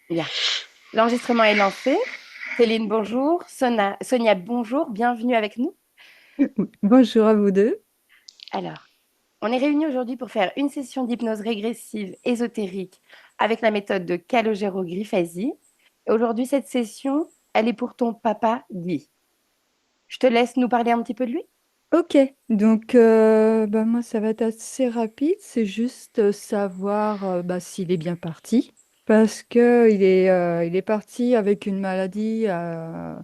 Bien. L'enregistrement est lancé. Céline, bonjour. Sonia, bonjour. Bienvenue avec nous. Bonjour à vous deux. Alors, on est réunis aujourd'hui pour faire une session d'hypnose régressive ésotérique avec la méthode de Calogero-Griffasi. Aujourd'hui, cette session, elle est pour ton papa Guy. Je te laisse nous parler un petit peu de lui. Ok, donc moi ça va être assez rapide, c'est juste savoir s'il est bien parti, parce que il est parti avec une maladie, on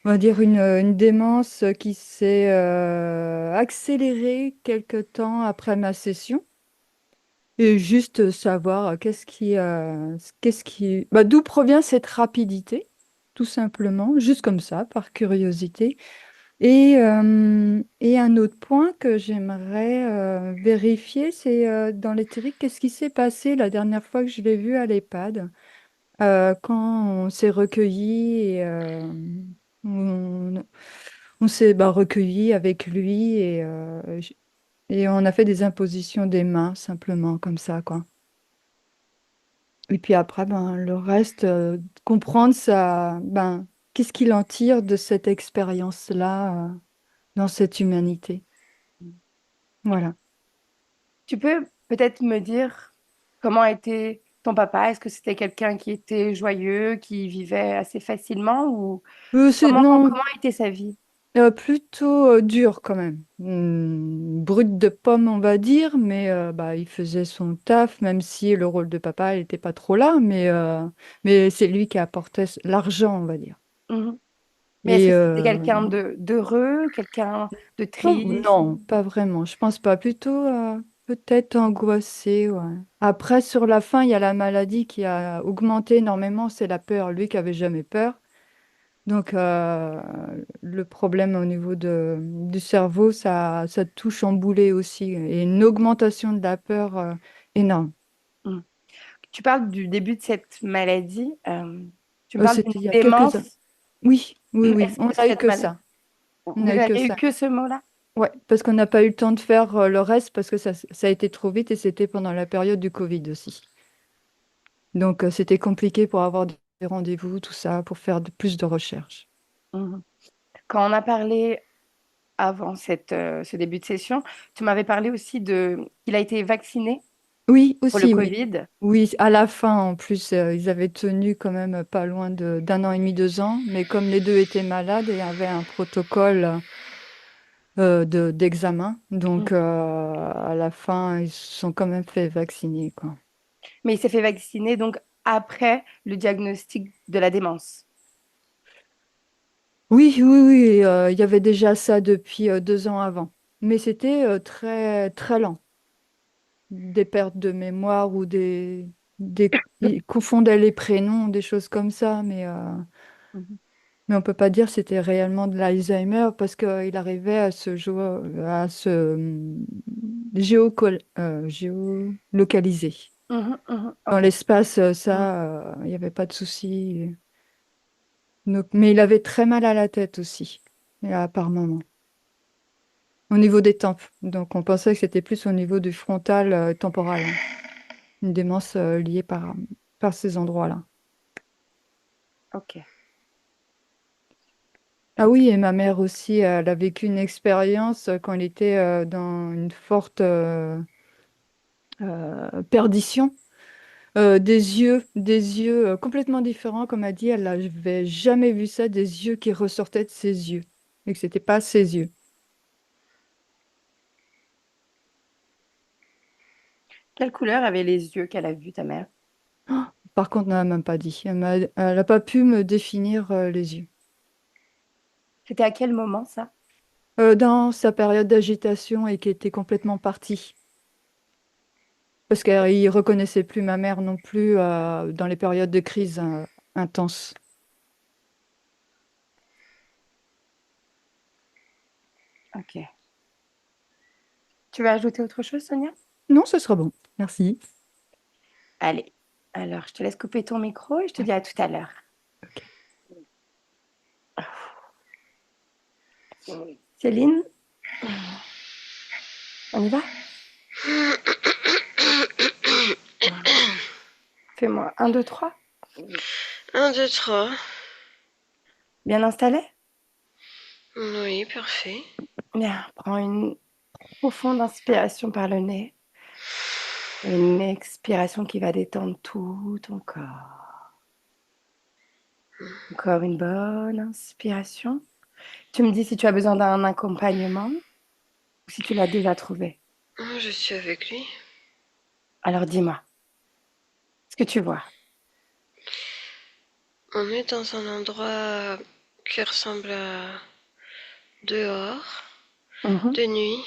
va dire une démence qui s'est accélérée quelque temps après ma session, et juste savoir d'où provient cette rapidité, tout simplement, juste comme ça, par curiosité. Et un autre point que j'aimerais vérifier, c'est dans l'éthérique, qu'est-ce qui s'est passé la dernière fois que je l'ai vu à l'EHPAD, quand on s'est recueilli et on, on s'est recueilli avec lui et on a fait des impositions des mains simplement comme ça, quoi. Et puis après, le reste, comprendre ça, qu'est-ce qu'il en tire de cette expérience-là, dans cette humanité. Voilà. Tu peux peut-être me dire comment était ton papa? Est-ce que c'était quelqu'un qui était joyeux, qui vivait assez facilement ou Non, comment était sa vie? plutôt dur quand même. Brut de pomme, on va dire, mais il faisait son taf, même si le rôle de papa n'était pas trop là, mais c'est lui qui apportait l'argent, on va dire. Mhm. Mais est-ce Et que c'était quelqu'un de d'heureux, quelqu'un de non, triste? non, pas vraiment. Je pense pas. Plutôt peut-être angoissé, ouais. Après, sur la fin, il y a la maladie qui a augmenté énormément, c'est la peur. Lui qui avait jamais peur. Donc, le problème au niveau du cerveau, ça a tout chamboulé aussi. Et une augmentation de la peur énorme. Mhm. Tu parles du début de cette maladie. Tu me parles d'une C'était il y a quelques ans. démence. Oui, oui, oui. Est-ce On que n'a eu cette que maladie... ça. On Vous n'a eu que n'avez eu ça. que ce mot-là? Ouais, parce qu'on n'a pas eu le temps de faire le reste parce que ça a été trop vite et c'était pendant la période du Covid aussi. Donc, c'était compliqué pour avoir des rendez-vous, tout ça, pour faire plus de recherches. Mhm. Quand on a parlé avant ce début de session, tu m'avais parlé aussi de qu'il a été vacciné Oui, pour le aussi, oui. Covid. Oui, à la fin, en plus, ils avaient tenu quand même pas loin d'un an et demi, 2 ans, mais comme les deux étaient malades et avaient un protocole d'examen, donc à la fin, ils se sont quand même fait vacciner, quoi. Mais il s'est fait vacciner donc après le diagnostic de la démence. Oui, oui, oui, il y avait déjà ça depuis 2 ans avant, mais c'était très, très lent. Des pertes de mémoire ou ils confondaient les prénoms, des choses comme ça, Mhm. mais on peut pas dire que c'était réellement de l'Alzheimer parce qu'il arrivait à se géolocaliser. Mhm, mhm. Dans Ok. l'espace, Mhm. ça, il n'y avait pas de souci. Mais il avait très mal à la tête aussi, par moment, au niveau des tempes. Donc on pensait que c'était plus au niveau du frontal temporal, hein. Une démence liée par ces endroits-là. Ok. Ah oui, et ma mère aussi, elle a vécu une expérience quand elle était dans une forte perdition. Des yeux complètement différents, comme elle dit, elle n'avait jamais vu ça, des yeux qui ressortaient de ses yeux, et que c'était pas ses yeux. Quelle couleur avaient les yeux qu'elle a vus, ta mère? Par contre, elle n'a même pas dit. Elle n'a pas pu me définir les yeux. C'était à quel moment ça? Dans sa période d'agitation et qui était complètement partie. Parce qu'il ne reconnaissait plus ma mère non plus dans les périodes de crise intenses. Ok. Tu veux ajouter autre chose, Sonia? Non, ce sera bon. Merci. Allez. Alors, je te laisse couper ton micro et je te Ouais, dis à tout à l'heure. ok. Céline, on y va? Fais-moi un, 2, 3. Un, deux, trois. Bien installé? Oui, parfait. Bien, prends une profonde inspiration par le nez et une expiration qui va détendre tout ton corps. Encore une bonne inspiration. Tu me dis si tu as besoin d'un accompagnement ou si tu l'as déjà trouvé. Je suis avec lui. Alors dis-moi, ce que tu vois. On est dans un endroit qui ressemble à dehors, Mhm, de nuit.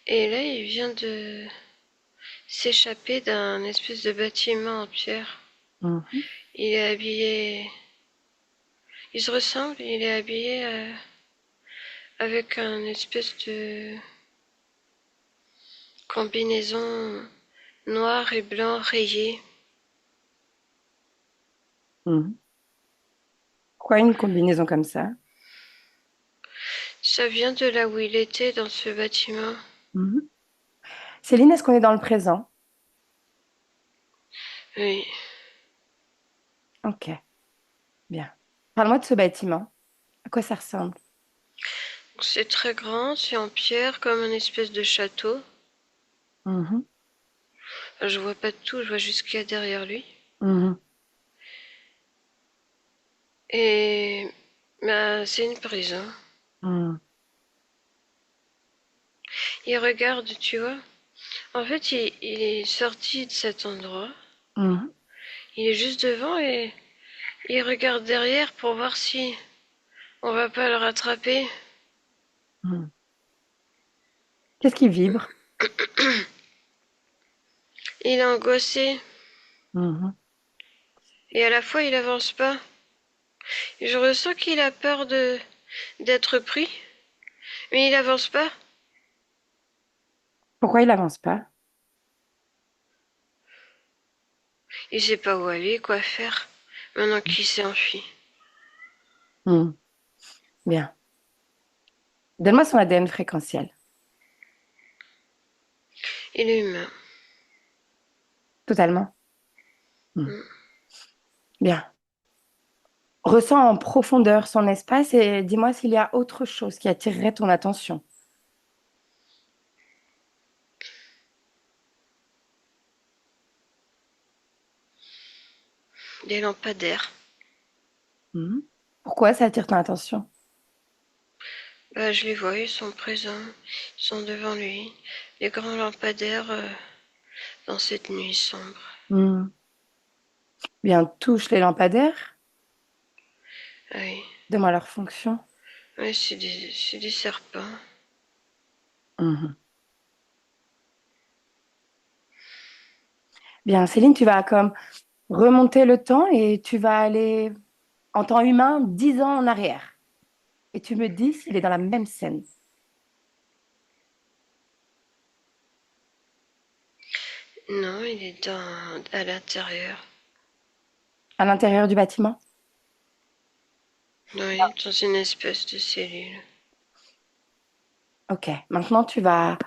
Et là, il vient de s'échapper d'un espèce de bâtiment en pierre. mhm, Il est habillé. Il se ressemble, il est habillé avec un espèce de combinaison noir et blanc rayé. mhm. Pourquoi une combinaison comme ça? Ça vient de là où il était dans ce bâtiment. Mhm. Céline, est-ce qu'on est dans le présent? Oui. Ok, bien. Parle-moi de ce bâtiment. À quoi ça ressemble? C'est très grand, c'est en pierre comme une espèce de château. Mhm, Je vois pas tout, je vois juste ce qu'il y a derrière lui. mhm, Et bah, c'est une prison. mhm, Il regarde, tu vois. En fait, il est sorti de cet endroit. mhm, Il est juste devant et il regarde derrière pour voir si on va pas le rattraper. mhm. Qu'est-ce qui vibre? Il est angoissé Mhm. et à la fois il avance pas. Et je ressens qu'il a peur de d'être pris, mais il avance pas. Pourquoi il avance pas? Il sait pas où aller, quoi faire, maintenant qu'il s'est enfui. Mhm. Bien. Donne-moi son ADN fréquentiel. Il est humain. Totalement. Mhm. Bien. Ressens en profondeur son espace et dis-moi s'il y a autre chose qui attirerait ton attention. Des lampadaires. Mhm. Pourquoi ça attire ton attention? Bah, je les vois, ils sont présents, ils sont devant lui. Les grands lampadaires dans cette nuit sombre. Mhm. Bien, touche les lampadaires. Ah oui, Donne-moi leur fonction. ouais, c'est des serpents. Mhm. Bien, Céline, tu vas comme remonter le temps et tu vas aller en temps humain 10 ans en arrière. Et tu me dis s'il est dans la même scène, Non, il est à l'intérieur. à l'intérieur du bâtiment. Oui, dans une espèce de cellule. Ok, maintenant tu vas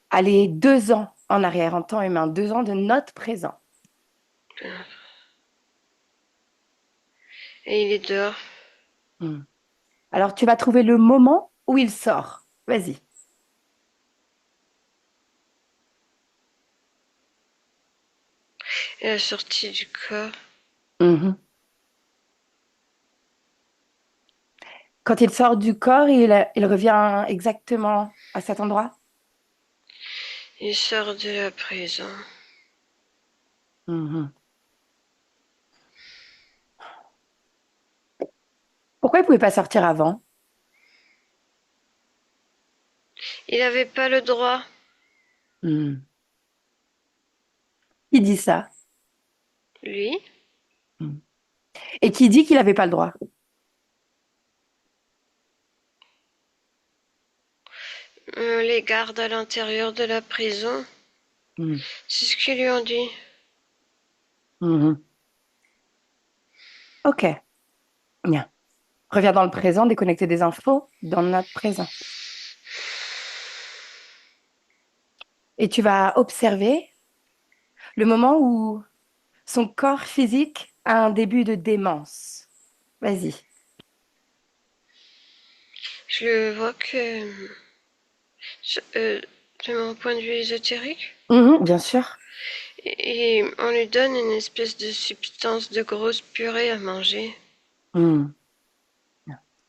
aller 2 ans en arrière en temps humain, 2 ans de notre présent. Et il est dehors. Hmm. Alors tu vas trouver le moment où il sort. Vas-y. Et la sortie du corps. Mhm. Quand il sort du corps, il revient exactement à cet endroit. Il sort de la prison. Mhm. Pourquoi il ne pouvait pas sortir avant? Il n'avait pas le droit. Hmm. Qui dit ça? Lui, Hmm. Et qui dit qu'il n'avait pas le droit? les gardes à l'intérieur de la prison. Hmm. C'est ce qu'ils lui ont dit. Mhm. Ok, bien. Reviens dans le présent, déconnecter des infos dans notre présent. Et tu vas observer le moment où son corps physique un début de démence. Vas-y. Je le vois de mon point de vue ésotérique, Mhm, bien sûr. et on lui donne une espèce de substance de grosse purée à manger. Mhm.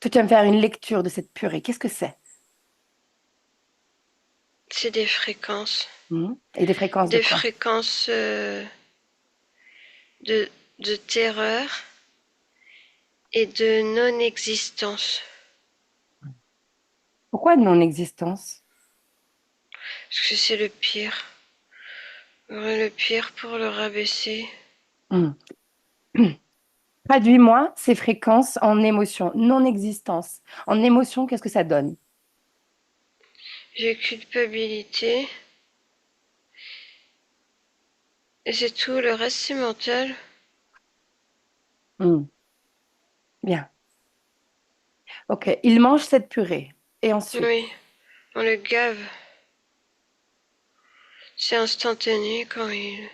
Toi, tu vas me faire une lecture de cette purée. Qu'est-ce que c'est? C'est des fréquences. Mhm. Et des fréquences de Des quoi? fréquences de, de terreur et de non-existence. Pourquoi non-existence? Parce que c'est le pire. Le pire pour le rabaisser. Mhm. Traduis-moi ces fréquences en émotion, non-existence. En émotion, qu'est-ce que ça donne? J'ai culpabilité. Et c'est tout. Le reste, c'est mental. Mhm. Bien. Ok. Il mange cette purée. Et ensuite? Oui, on le gave. C'est instantané quand il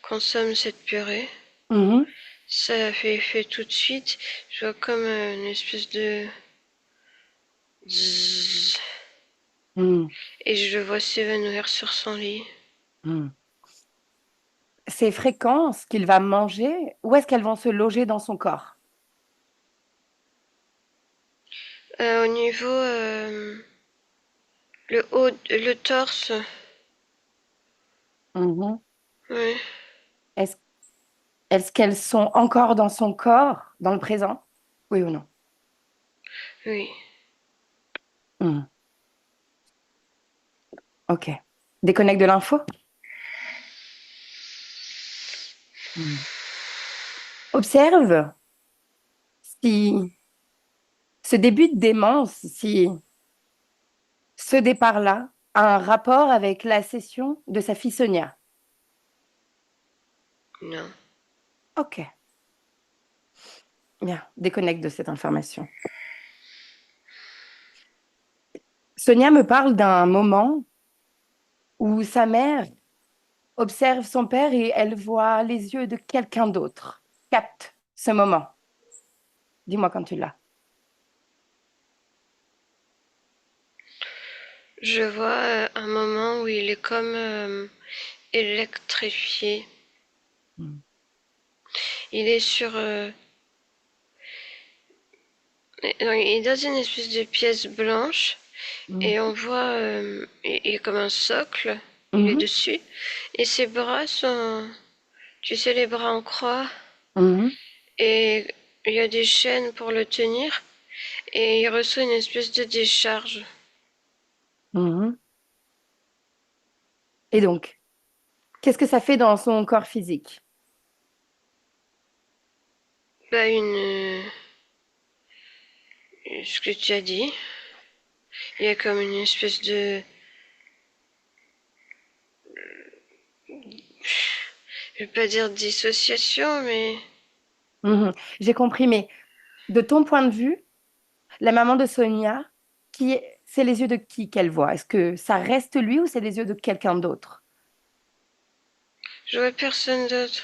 consomme cette purée. Mhm. Ça fait effet tout de suite. Je vois comme une espèce de zzz, Mhm. et je le vois s'évanouir sur son lit. Mhm. Ces fréquences qu'il va manger, où est-ce qu'elles vont se loger dans son corps? Au niveau le haut, le torse. Mhm. Oui, Est-ce, est-ce qu'elles sont encore dans son corps, dans le présent? Oui ou non? oui. Mhm. Ok. Déconnecte de l'info? Mhm. Observe si ce début de démence, si ce départ-là a un rapport avec la session de sa fille Sonia. Non. Ok, bien, déconnecte de cette information. Sonia me parle d'un moment où sa mère observe son père et elle voit les yeux de quelqu'un d'autre. Capte ce moment. Dis-moi quand tu l'as. Je vois un moment où il est comme électrifié. Mm. Il est sur. Il est dans une espèce de pièce blanche Mm. et on voit. Il est comme un socle. Il est Mhm. dessus. Et ses bras sont. Tu sais, les bras en croix. Mhm. Et il y a des chaînes pour le tenir. Et il reçoit une espèce de décharge. Mhm. Et donc, qu'est-ce que ça fait dans son corps physique? Bah, ce que tu as dit. Il y a comme une espèce de. Je vais pas dire dissociation, mais. Mhm. J'ai compris, mais de ton point de vue, la maman de Sonia, c'est les yeux de qui qu'elle voit? Est-ce que ça reste lui ou c'est les yeux de quelqu'un d'autre? Je vois personne d'autre.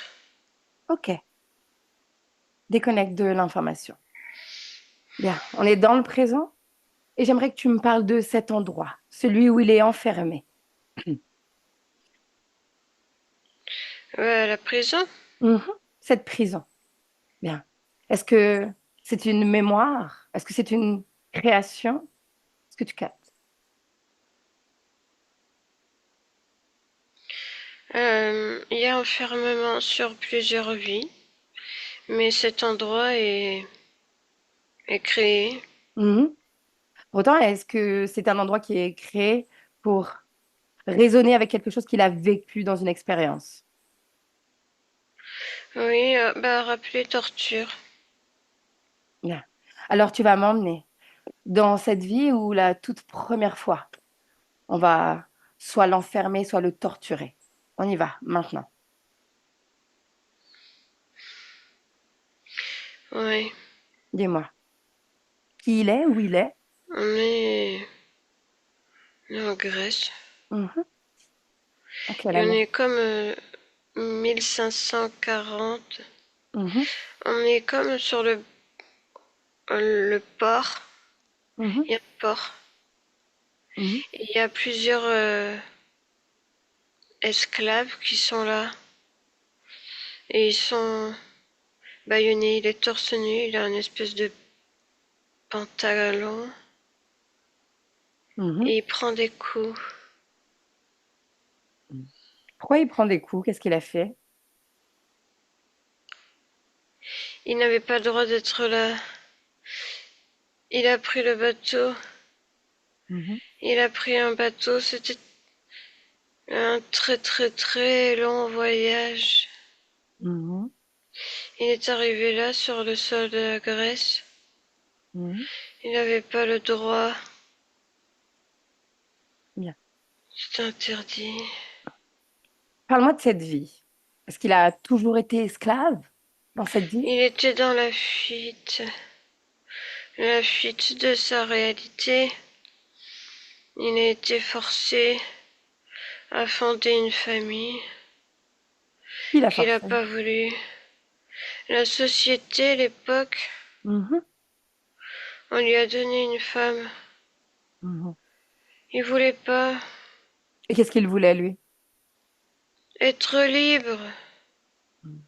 Ok, déconnecte de l'information. Bien, on est dans le présent et j'aimerais que tu me parles de cet endroit, celui où il est enfermé. Ouais, à la prison. Mhm. Cette prison. Bien. Est-ce que c'est une mémoire? Est-ce que c'est une création? Est-ce que tu captes? Il y a enfermement sur plusieurs vies, mais cet endroit est créé. Mhm. Pourtant, est-ce que c'est un endroit qui est créé pour raisonner avec quelque chose qu'il a vécu dans une expérience? Oui, bah rappeler torture. Bien. Alors, tu vas m'emmener dans cette vie où la toute première fois, on va soit l'enfermer, soit le torturer. On y va, maintenant. Oui, Dis-moi, qui il est, où il est? on est en Grèce. Mhm. À quelle Et on année? est comme 1540. Mhm, On est comme sur le port. mhm, Il y a un port. mhm. Et il y a plusieurs esclaves qui sont là. Et ils sont bâillonnés. Il est torse nu. Il a une espèce de pantalon. Mhm. Et il prend des coups. Pourquoi il prend des coups? Qu'est-ce qu'il a fait? Il n'avait pas le droit d'être là. Il a pris le bateau. Mhm, Il a pris un bateau. C'était un très très très long voyage. mhm, Il est arrivé là sur le sol de la Grèce. mhm. Il n'avait pas le droit. Bien. C'est interdit. Parle-moi de cette vie. Est-ce qu'il a toujours été esclave dans cette vie? Il était dans la fuite de sa réalité. Il a été forcé à fonder une famille Qui l'a qu'il n'a forcé? pas voulu. La société, l'époque, Mhm, on lui a donné une femme. mhm. Il voulait pas Et qu'est-ce qu'il voulait, lui? être libre. Mhm.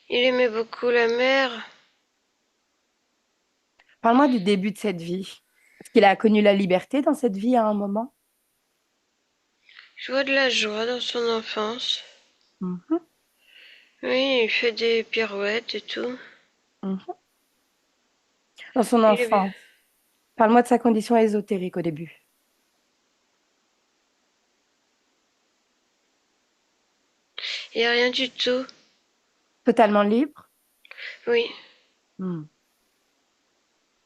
Il aimait beaucoup la mer. Parle-moi du début de cette vie. Est-ce qu'il a connu la liberté dans cette vie à un moment? Je vois de la joie dans son enfance. Mhm, Oui, il fait des pirouettes et tout. mhm. Dans son Il est... enfance. Parle-moi de sa condition ésotérique au début. Il n'y a rien du tout. Totalement libre? Oui, Hmm.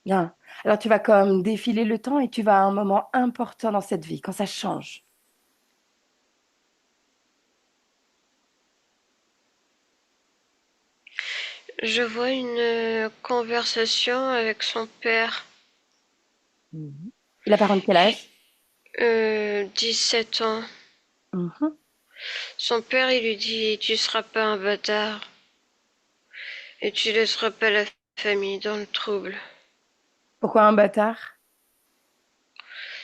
Bien. Alors tu vas comme défiler le temps et tu vas à un moment important dans cette vie, quand ça change. je vois une conversation avec son père. Mhm. Il a par contre quel âge? 17 ans. Mhm. Son père, il lui dit, tu seras pas un bâtard et tu laisseras pas la famille dans le trouble. Pourquoi un bâtard?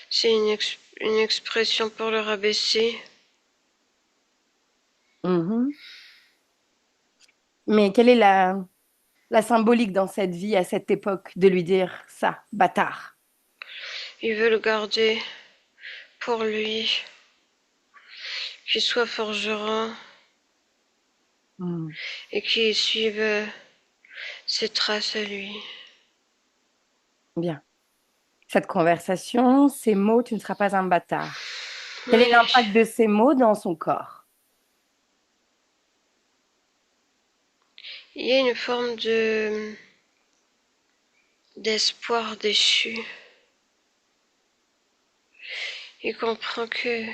C'est une expression pour le rabaisser. Mhm. Mais quelle est la symbolique dans cette vie, à cette époque, de lui dire ça, bâtard? Il veut le garder pour lui, qu'il soit forgeron Hmm. et qu'il suive ses traces à lui. Bien. Cette conversation, ces mots, tu ne seras pas un bâtard. Quel est Oui, l'impact de ces mots dans son corps? il y a une forme de d'espoir déchu. Il comprend que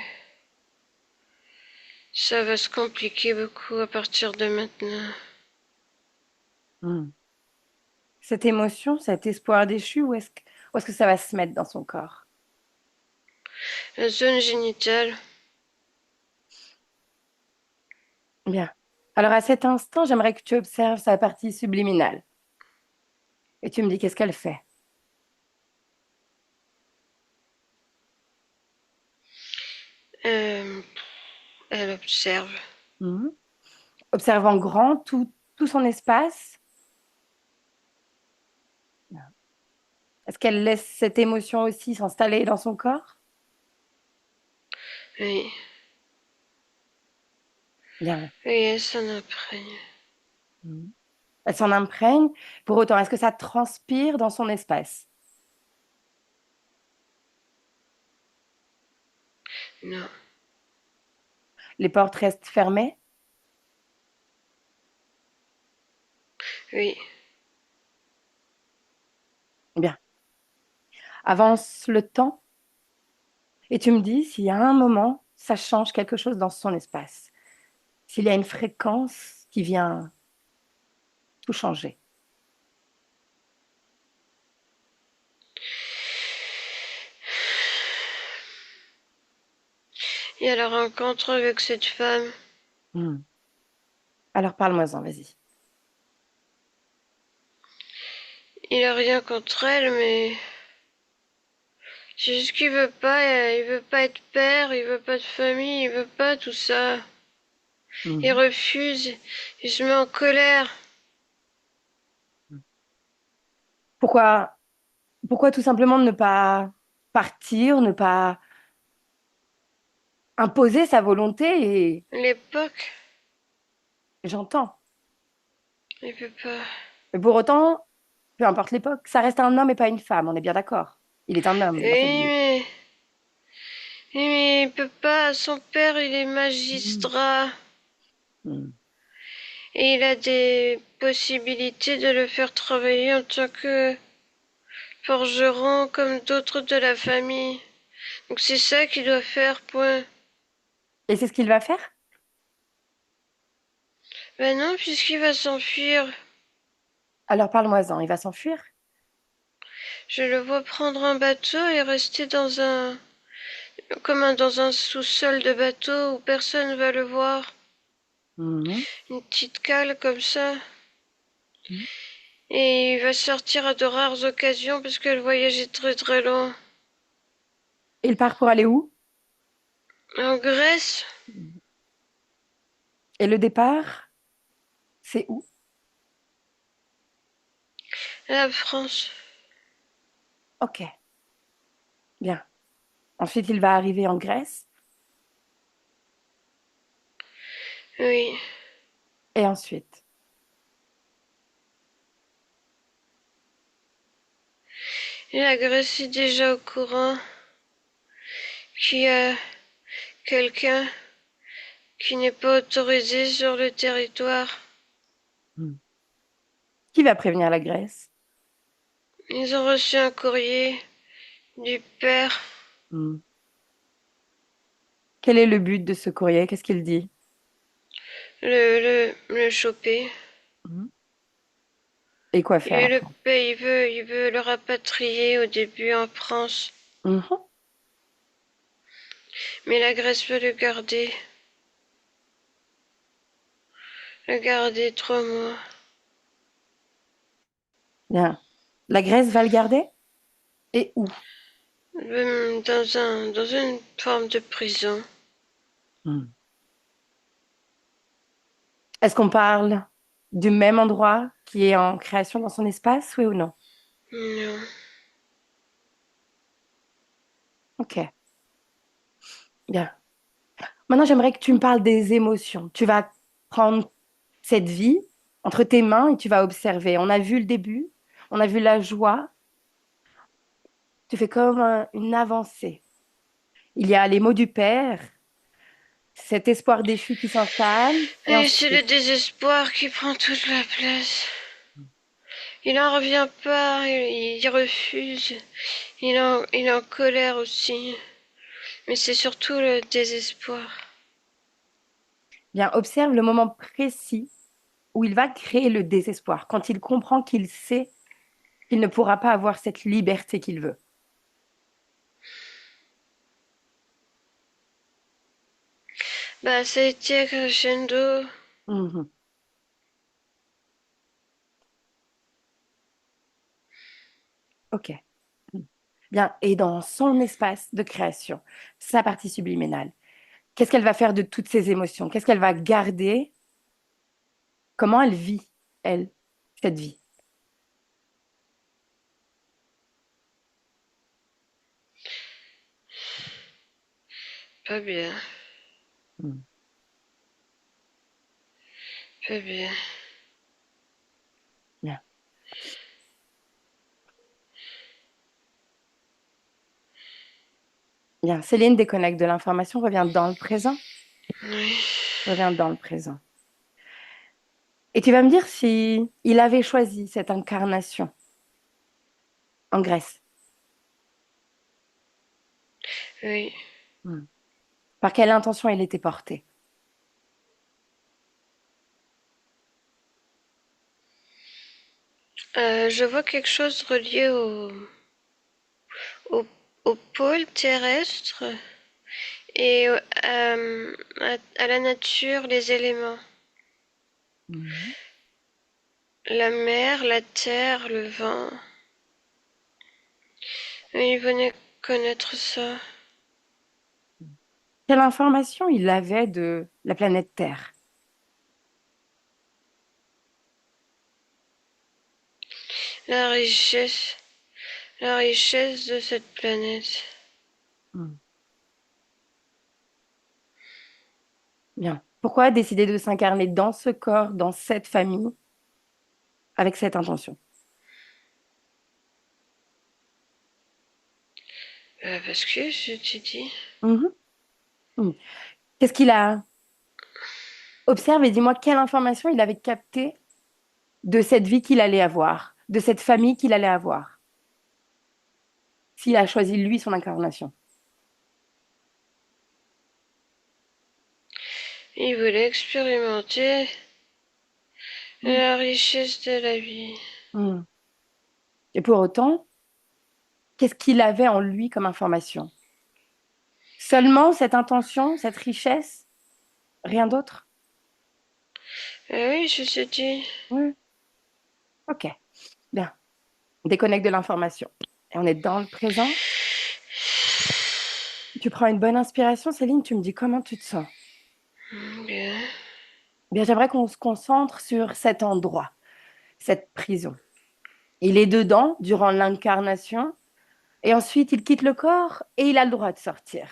ça va se compliquer beaucoup à partir de maintenant. Hmm. Cette émotion, cet espoir déchu, où est-ce que ça va se mettre dans son corps? La zone génitale, Bien. Alors à cet instant, j'aimerais que tu observes sa partie subliminale. Et tu me dis qu'est-ce qu'elle fait. euh, elle observe. Mhm. Observe en grand tout son espace. Est-ce qu'elle laisse cette émotion aussi s'installer dans son corps? Oui, Bien. oui, elle s'en imprègne. Mhm. Elle s'en imprègne. Pour autant, est-ce que ça transpire dans son espace? Non, Les portes restent fermées? oui. Bien. Avance le temps et tu me dis s'il y a un moment, ça change quelque chose dans son espace. S'il y a une fréquence qui vient tout changer. Il y a la rencontre avec cette femme. Mhm. Alors parle-moi-en, vas-y. Il a rien contre elle, mais c'est juste qu'il veut pas, il veut pas être père, il veut pas de famille, il veut pas tout ça. Il Mhm. refuse, il se met en colère. Pourquoi, pourquoi tout simplement ne pas partir, ne pas imposer sa volonté et L'époque, j'entends. il peut pas. Mais pour autant, peu importe l'époque, ça reste un homme et pas une femme, on est bien d'accord. Il est un homme dans cette vie. Mais il peut pas. Son père, il est Mhm. magistrat Mhm. et il a des possibilités de le faire travailler en tant que forgeron comme d'autres de la famille. Donc c'est ça qu'il doit faire, point. Et c'est ce qu'il va faire? Ben non, puisqu'il va s'enfuir. Alors parle-moi-en, il va s'enfuir? Je le vois prendre un bateau et rester dans un sous-sol de bateau où personne va le voir. Mhm. Une petite cale comme ça. Mhm. Et il va sortir à de rares occasions parce que le voyage est très très long. Il part pour aller où? En Grèce, Et le départ, c'est où? la France. Ok, bien. Ensuite, il va arriver en Grèce. Oui. Et ensuite, Et la Grèce est déjà au courant qu'il y a quelqu'un qui n'est pas autorisé sur le territoire. hmm, qui va prévenir la Grèce? Ils ont reçu un courrier du père. Hmm. Quel est le but de ce courrier? Qu'est-ce qu'il dit? Le choper. Hmm. Et quoi faire Et le après? père, il veut le rapatrier au début en France. Mhm. Mais la Grèce veut le garder 3 mois. Bien. La Grèce va le garder? Et où? Dans une forme de prison. Hmm. Est-ce qu'on parle du même endroit qui est en création dans son espace, oui ou non? Non. Ok, bien. Maintenant, j'aimerais que tu me parles des émotions. Tu vas prendre cette vie entre tes mains et tu vas observer. On a vu le début, on a vu la joie. Tu fais comme une avancée. Il y a les mots du père, cet espoir déchu qui s'installe, et Et c'est le ensuite, désespoir qui prend toute la place. Il n'en revient pas, il refuse, il est en colère aussi. Mais c'est surtout le désespoir. bien, observe le moment précis où il va créer le désespoir, quand il comprend qu'il sait qu'il ne pourra pas avoir cette liberté qu'il veut. Bah, ça a été crescendo. Mhm. Ok. Bien, et dans son espace de création, sa partie subliminale, qu'est-ce qu'elle va faire de toutes ces émotions? Qu'est-ce qu'elle va garder? Comment elle vit, elle, cette vie? Pas bien, Mhm. pas bien. Bien. Bien. Céline déconnecte de l'information, revient dans le présent. Oui. Revient dans le présent. Et tu vas me dire si il avait choisi cette incarnation en Grèce. Oui. Mhm. Par quelle intention il était porté? Je vois quelque chose relié au, au pôle terrestre et à la nature, les éléments. Mhm. la mer, la terre, le vent. Et il venait connaître ça. Quelle information il avait de la planète Terre? La richesse, la richesse de cette planète. Hmm. Bien. Pourquoi décider de s'incarner dans ce corps, dans cette famille, avec cette intention? Parce que je t'ai dit. Mhm. Hmm. Qu'est-ce qu'il a observé? Dis-moi quelle information il avait captée de cette vie qu'il allait avoir, de cette famille qu'il allait avoir, s'il a choisi lui son incarnation. Il voulait expérimenter Hmm. la richesse de la vie. Hmm. Et pour autant, qu'est-ce qu'il avait en lui comme information? Seulement cette intention, cette richesse, rien d'autre? Ah oui, je t'ai dit. Oui. Ok, bien. On déconnecte de l'information. Et on est dans le présent. Tu prends une bonne inspiration, Céline, tu me dis comment tu te sens. Bien. Bien, j'aimerais qu'on se concentre sur cet endroit, cette prison. Il est dedans durant l'incarnation et ensuite il quitte le corps et il a le droit de sortir.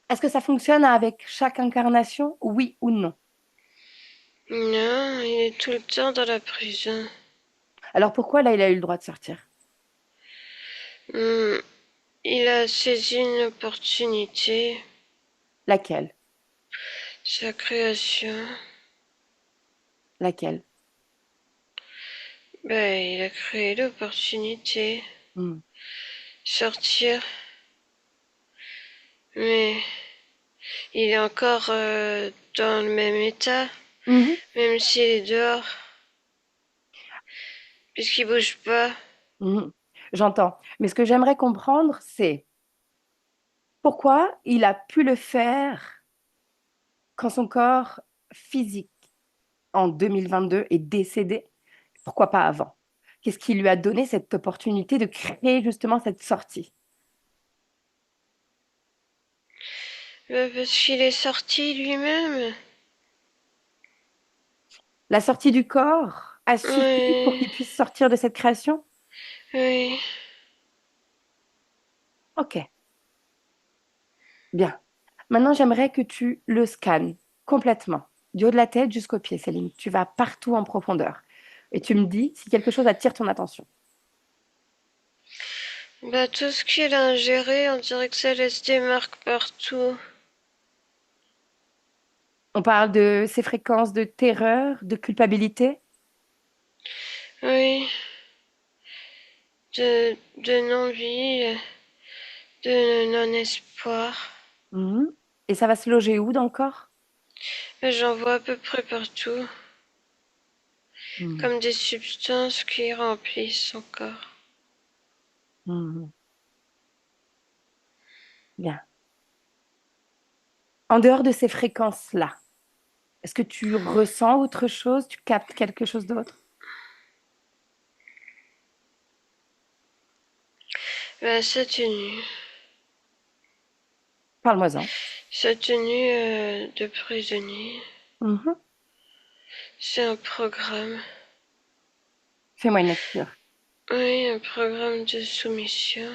Est-ce que ça fonctionne avec chaque incarnation, oui ou non? Non, il est tout le temps dans la prison. Alors pourquoi là il a eu le droit de sortir? Hmm, il a saisi une opportunité, Laquelle? sa création. Laquelle? Ben, il a créé l'opportunité. Hmm. Sortir, mais il est encore dans le même état, Mhm. même s'il est dehors, puisqu'il bouge pas. Mhm. J'entends. Mais ce que j'aimerais comprendre, c'est pourquoi il a pu le faire quand son corps physique en 2022 est décédé. Pourquoi pas avant? Qu'est-ce qui lui a donné cette opportunité de créer justement cette sortie? Ben, parce qu'il est sorti lui-même. La sortie du corps a suffi pour Oui, qu'il puisse sortir de cette création? oui. Ok, bien. Maintenant, j'aimerais que tu le scannes complètement, du haut de la tête jusqu'aux pieds, Céline. Tu vas partout en profondeur. Et tu me dis si quelque chose attire ton attention. Ben, tout ce qu'il a ingéré, on dirait que ça laisse des marques partout. On parle de ces fréquences de terreur, de culpabilité. Oui, de non-vie, de non-espoir. Mhm. Et ça va se loger où dans le corps? Ben, j'en vois à peu près partout, Mhm. comme des substances qui remplissent son corps. Mhm. Bien. En dehors de ces fréquences-là, est-ce que tu ressens autre chose? Tu captes quelque chose d'autre? Ben, sa tenue. Parle-moi-en. Sa tenue de prisonnier. Mhm. C'est un programme. Fais-moi une lecture. Oui, un programme de soumission.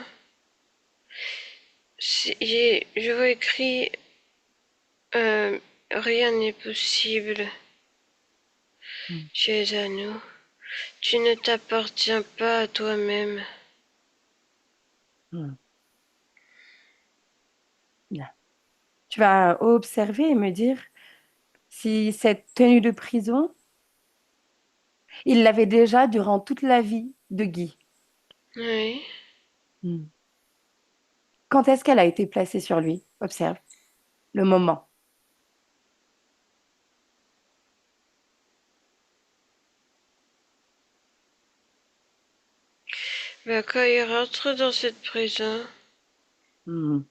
Je vois écrit rien n'est possible. Mhm. Tu es à nous. Tu ne t'appartiens pas à toi-même. Mhm. Bien. Tu vas observer et me dire si cette tenue de prison, il l'avait déjà durant toute la vie de Guy. Oui. Mhm. Quand est-ce qu'elle a été placée sur lui? Observe le moment. Ben, quand il rentre dans cette prison, Mhm.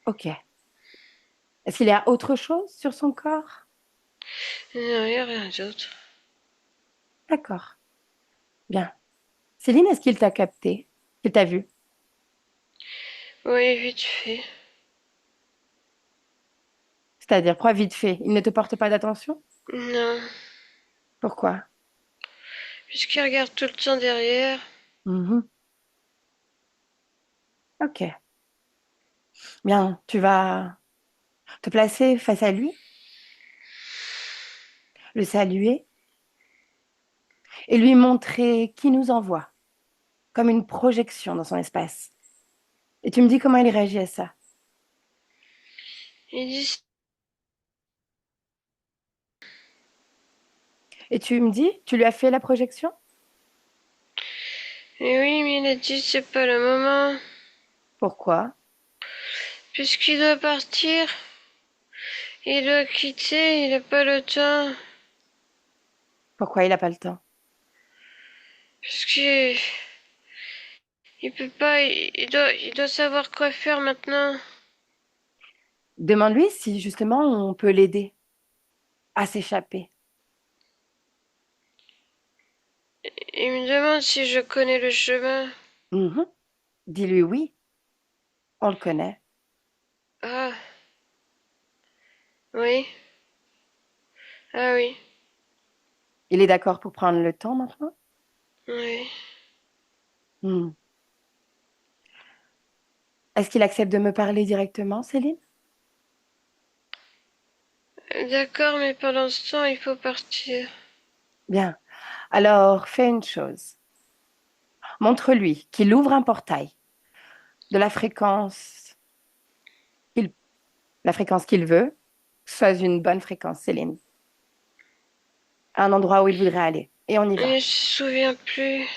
Ok. Est-ce qu'il y a autre chose sur son corps? Non, y a rien d'autre. D'accord. Bien. Céline, est-ce qu'il t'a capté? Qu'il t'a vu? Oui, vite fait. C'est-à-dire, quoi, vite fait? Il ne te porte pas d'attention? Non, Pourquoi? puisqu'il regarde tout le temps derrière. Mhm. Ok. Bien, tu vas te placer face à lui, le saluer et lui montrer qui nous envoie, comme une projection dans son espace. Et tu me dis comment il réagit à ça. Il dit, Et tu me dis, tu lui as fait la projection? mais oui, mais il a dit c'est pas le moment. Pourquoi? Puisqu'il doit partir, il doit quitter, il a pas le temps. Pourquoi il n'a pas le temps? Puisqu'il il peut pas, il doit savoir quoi faire maintenant. Demande-lui si justement on peut l'aider à s'échapper. Il me demande si je connais le chemin. Mhm. Dis-lui oui, on le connaît. Ah, oui, ah oui, Il est d'accord pour prendre le temps maintenant? oui. Hmm. Est-ce qu'il accepte de me parler directement, Céline? D'accord, mais pendant ce temps, il faut partir. Bien. Alors, fais une chose. Montre-lui qu'il ouvre un portail de qu'il, la fréquence qu'il veut, soit une bonne fréquence, Céline, à un endroit où il voudrait aller. Et on y va. Il se souvient plus.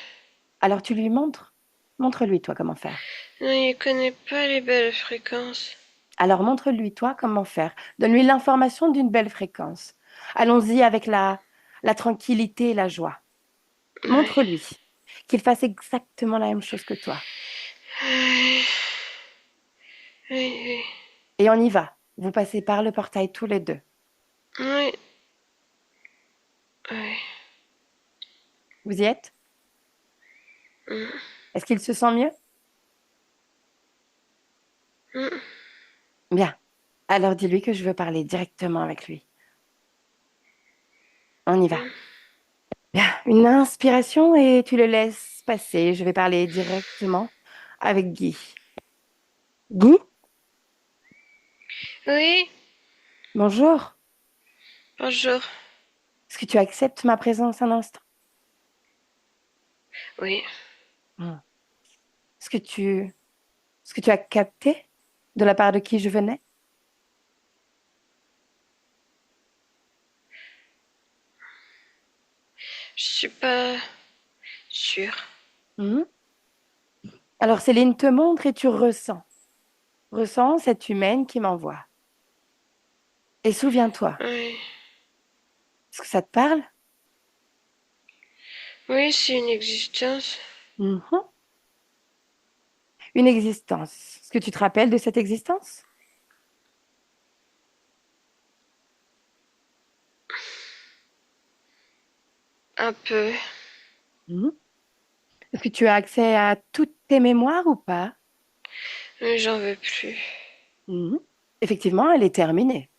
Alors, tu lui montres. Montre-lui, toi, comment faire. Non, il connaît pas les belles fréquences. Alors, montre-lui, toi, comment faire. Donne-lui l'information d'une belle fréquence. Allons-y avec la tranquillité et la joie. Oui, Montre-lui qu'il fasse exactement la même chose que toi. oui, oui, Et on y va. Vous passez par le portail tous les deux. oui, oui. Vous y êtes? Mm, Est-ce qu'il se sent mieux? mm. Bien. Alors dis-lui que je veux parler directement avec lui. On y va. Mm. Bien. Une inspiration et tu le laisses passer. Je vais parler directement avec Guy. Guy, Oui, bonjour. bonjour. Est-ce que tu acceptes ma présence un instant? Oui, Hmm. Est-ce que tu, est-ce que tu as capté de la part de qui je venais? je suis pas sûre. Hmm. Alors Céline te montre et tu ressens. Ressens cette humaine qui m'envoie. Et souviens-toi, Oui, est-ce que ça te parle? oui, c'est une existence. Mhm. Une existence. Est-ce que tu te rappelles de cette existence? Un peu. Mhm. Est-ce que tu as accès à toutes tes mémoires ou pas? Mais j'en veux plus. Mhm. Effectivement, elle est terminée,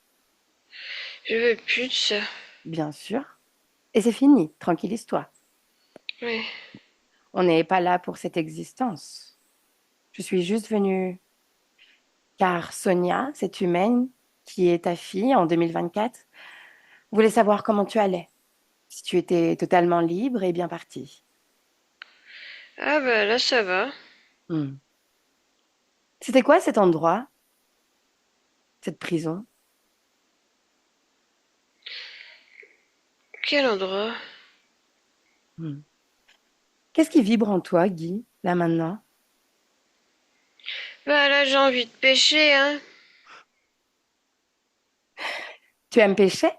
Je veux plus de ça. bien sûr. Et c'est fini, tranquillise-toi. Oui, On n'est pas là pour cette existence. Je suis juste venue car Sonia, cette humaine qui est ta fille en 2024, voulait savoir comment tu allais, si tu étais totalement libre et bien partie. ah bah là ça va. Hmm. C'était quoi cet endroit, cette prison? Quel endroit? Hmm. Qu'est-ce qui vibre en toi, Guy, là maintenant? Bah là j'ai envie de pêcher, hein. Tu aimes pêcher?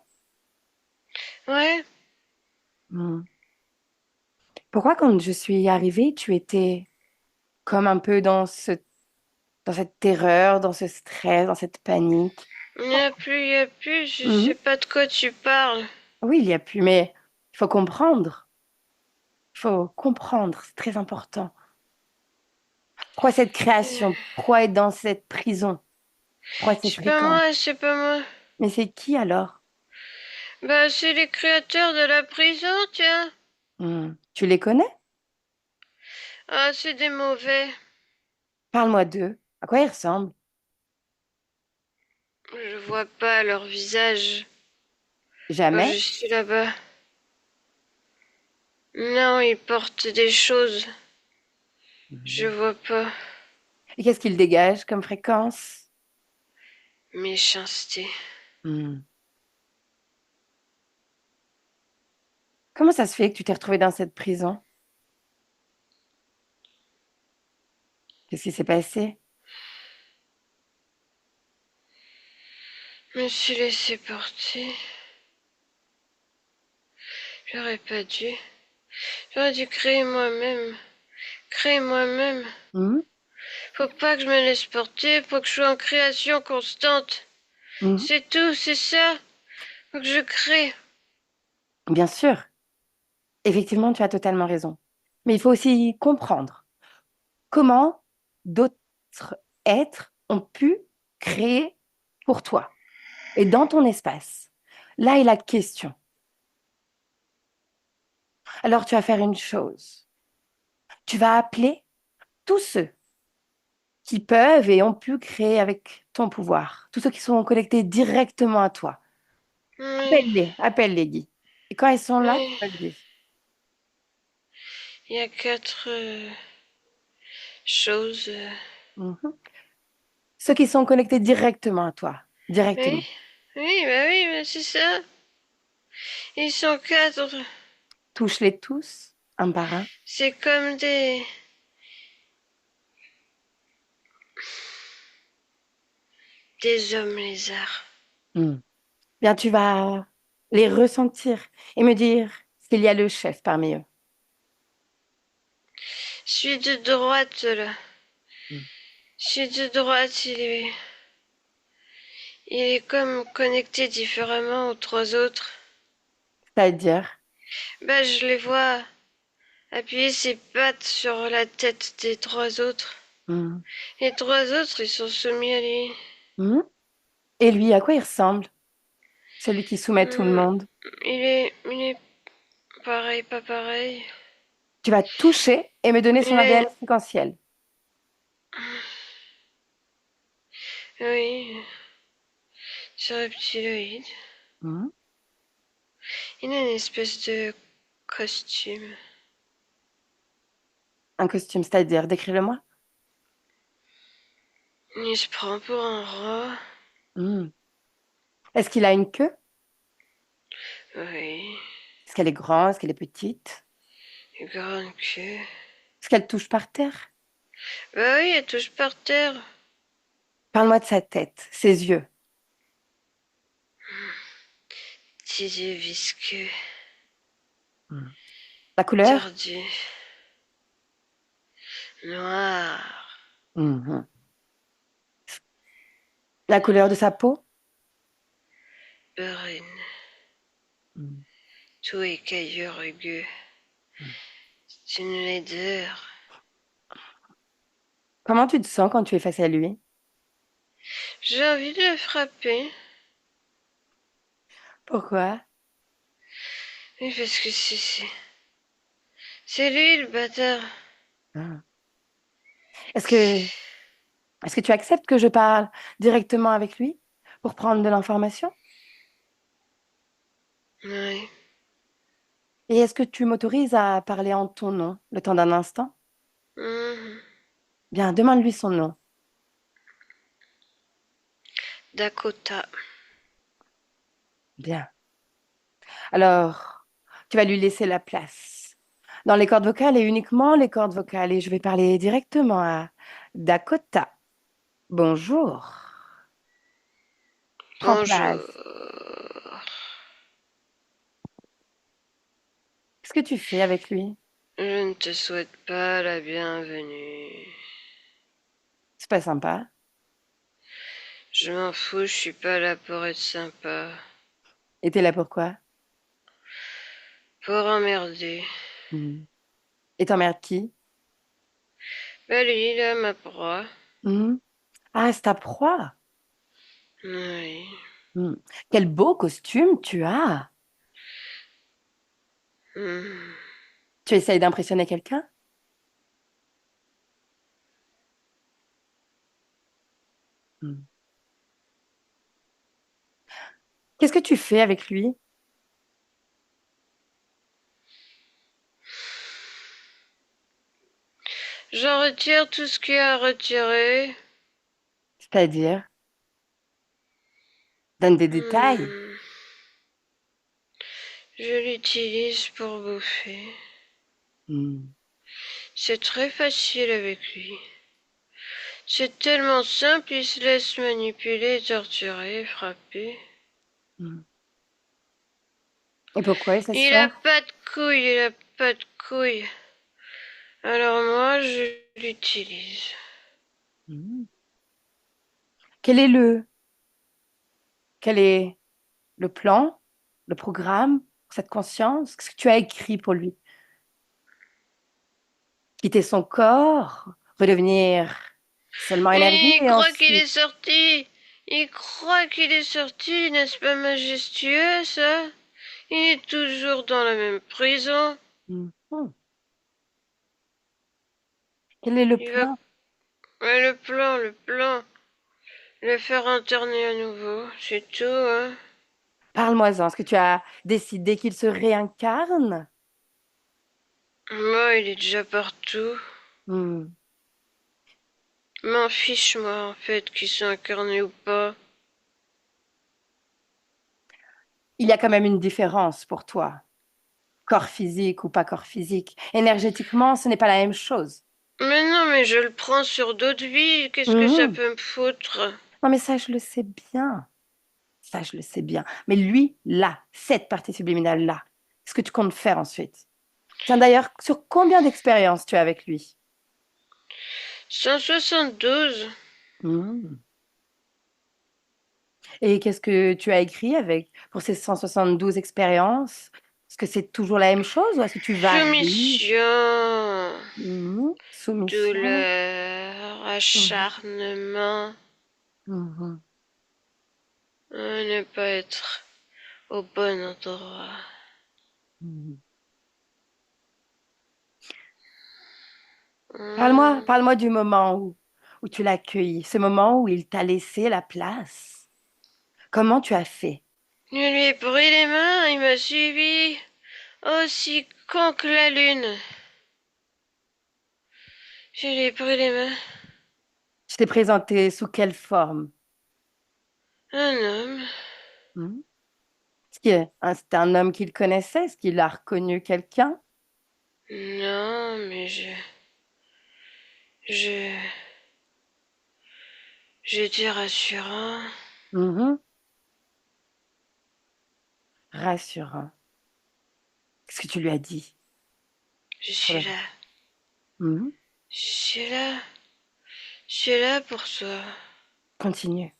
Ouais. Hmm. Pourquoi quand je suis arrivée, tu étais comme un peu dans cette terreur, dans ce stress, dans cette panique? il y a plus, je Mhm. sais pas de quoi tu parles. Oui, il y a plus, mais il faut comprendre. Il faut comprendre, c'est très important. Pourquoi cette création? Pourquoi être dans cette prison? Pourquoi c'est fréquent? C'est pas moi. Mais c'est qui alors? Bah, c'est les créateurs de la prison, tiens. Tu les connais? Ah, c'est des mauvais. Parle-moi d'eux. À quoi ils ressemblent? Je vois pas leur visage quand je Jamais? suis là-bas. Non, ils portent des choses. Je Mhm. vois pas. Et qu'est-ce qu'ils dégagent comme fréquence? Méchanceté. Hmm. Comment ça se fait que tu t'es retrouvé dans cette prison? Qu'est-ce qui s'est passé? Je me suis laissé porter. J'aurais pas dû. J'aurais dû créer moi-même. Créer moi-même. Hmm. Faut pas que je me laisse porter, faut que je sois en création constante. Hmm. C'est tout, c'est ça. Faut que je crée. Bien sûr, effectivement, tu as totalement raison. Mais il faut aussi comprendre comment d'autres êtres ont pu créer pour toi et dans ton espace. Là est la question. Alors tu vas faire une chose. Tu vas appeler tous ceux qui peuvent et ont pu créer avec ton pouvoir, tous ceux qui sont connectés directement à toi. Oui, Appelle-les, Guy. Et quand ils sont là, tu oui. vas le dire. Il y a quatre choses. Mhm. Ceux qui sont connectés directement à toi, directement. Oui, oui, mais c'est ça. Ils sont quatre. Touche-les tous, un par un. C'est comme des hommes lézards. Mm. Bien, tu vas les ressentir et me dire s'il y a le chef parmi eux. Celui de droite, là. Mm. Celui de droite, il est comme connecté différemment aux trois autres. C'est-à-dire, Bah, je les vois appuyer ses pattes sur la tête des trois autres. mm. Les trois autres, ils sont soumis à lui. Mm. Et lui, à quoi il ressemble? Celui qui soumet tout le Hmm, monde. il est pareil, pas pareil. Tu vas toucher et me donner son Il ADN est, séquentiel. oui, c'est reptiloïde. Mm. Il a une espèce de costume. Un costume, c'est-à-dire, décris-le-moi. Il se prend pour un rat. Mm. Est-ce qu'il a une queue? Oui, Est-ce qu'elle est grande? Est-ce qu'elle est petite? une grande queue. Est-ce qu'elle touche par terre? Bah oui, elle touche par terre. Parle-moi de sa tête, ses yeux. Petits yeux visqueux, Mm. La couleur? tordus, noirs, Mhm. La couleur de sa peau? brunes, Mm. tout écailleux, rugueux. Mm. C'est une laideur. Comment tu te sens quand tu es face à lui? J'ai envie de le frapper. Pourquoi? Oui, parce que c'est lui le bâtard. Ah. Est-ce que, est-ce que tu acceptes que je parle directement avec lui pour prendre de l'information? Oui. Et est-ce que tu m'autorises à parler en ton nom le temps d'un instant? Mhm. Bien, demande-lui son nom. Dakota. Bien. Alors, tu vas lui laisser la place. Dans les cordes vocales et uniquement les cordes vocales. Et je vais parler directement à Dakota. Bonjour. Prends Bonjour. place. Qu'est-ce que tu fais avec lui? Je ne te souhaite pas la bienvenue. C'est pas sympa. Je m'en fous, je suis pas là pour être sympa. Et t'es là pourquoi? Pour emmerder. Hmm. Et t'emmerdes qui? Bah lui, là, ma proie. Hmm. Ah, c'est ta proie. Oui. Hmm. Quel beau costume tu as. Hmm. Tu essayes d'impressionner quelqu'un? Hmm. Qu'est-ce que tu fais avec lui? J'en retire tout ce qu'il y a à retirer. C'est-à-dire, donne des détails. Hmm. Je l'utilise pour bouffer. Hmm. C'est très facile avec lui. C'est tellement simple, il se laisse manipuler, torturer, frapper. Hmm. Et pourquoi il Il a s'assure? pas de couilles, il a pas de couilles. Alors moi, je l'utilise. Hmm. Quel est le, quel est le plan, le programme, cette conscience? Qu'est-ce que tu as écrit pour lui? Quitter son corps, redevenir seulement énergie Il et croit qu'il est ensuite. sorti. Il croit qu'il est sorti, n'est-ce pas majestueux, ça? Il est toujours dans la même prison. Hmm. Quel est le Il va... plan? Ouais, le plan. Le faire interner à nouveau, c'est tout, hein. Parle-moi-en. Est-ce que tu as décidé qu'il se réincarne? Moi, il est déjà partout. Hmm. M'en fiche, moi, en fait, qu'il soit incarné ou pas. Il y a quand même une différence pour toi. Corps physique ou pas corps physique. Énergétiquement, ce n'est pas la même chose. Mais non, mais je le prends sur d'autres vies. Qu'est-ce que ça Mhm. peut me foutre? Non, mais ça, je le sais bien. Ça, je le sais bien. Mais lui, là, cette partie subliminale-là, qu'est-ce que tu comptes faire ensuite? Tiens, d'ailleurs, sur combien d'expériences tu as avec lui? 172. Mhm. Et qu'est-ce que tu as écrit avec pour ces 172 expériences? Est-ce que c'est toujours la même chose ou est-ce que tu varies? Soumission. Mhm. Soumission. Douleur. Mhm. Acharnement. Mhm. Ne pas être au bon endroit. Mhm. Parle-moi, Hmm. parle-moi du moment où tu l'as accueilli, ce moment où il t'a laissé la place. Comment tu as fait? Je lui ai pris les mains, il m'a suivi. Aussi con que la lune. Je lui ai pris les mains. Tu t'es présenté sous quelle forme? Un homme. Mhm. C'était un homme qu'il connaissait? Est-ce qu'il a reconnu quelqu'un? Non, mais je, j'étais rassurant. Mhm. Rassurant. Qu'est-ce que tu lui as dit? Je Pour le suis là. rassurer. Mhm. Je suis là. Je suis là pour toi. Continue.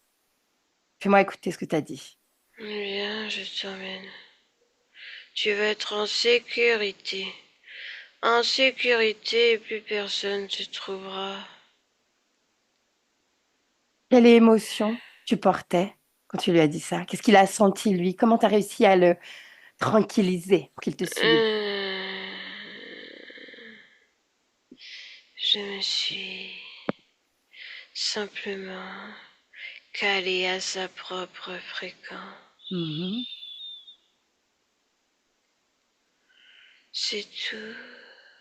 Fais-moi écouter ce que tu as dit. Viens, je t'emmène. Tu vas être en sécurité. En sécurité et plus personne te trouvera. Quelle émotion tu portais quand tu lui as dit ça? Qu'est-ce qu'il a senti, lui? Comment tu as réussi à le tranquilliser pour qu'il te suive? Euh, je me suis simplement calé à sa propre fréquence. Mhm. C'est tout.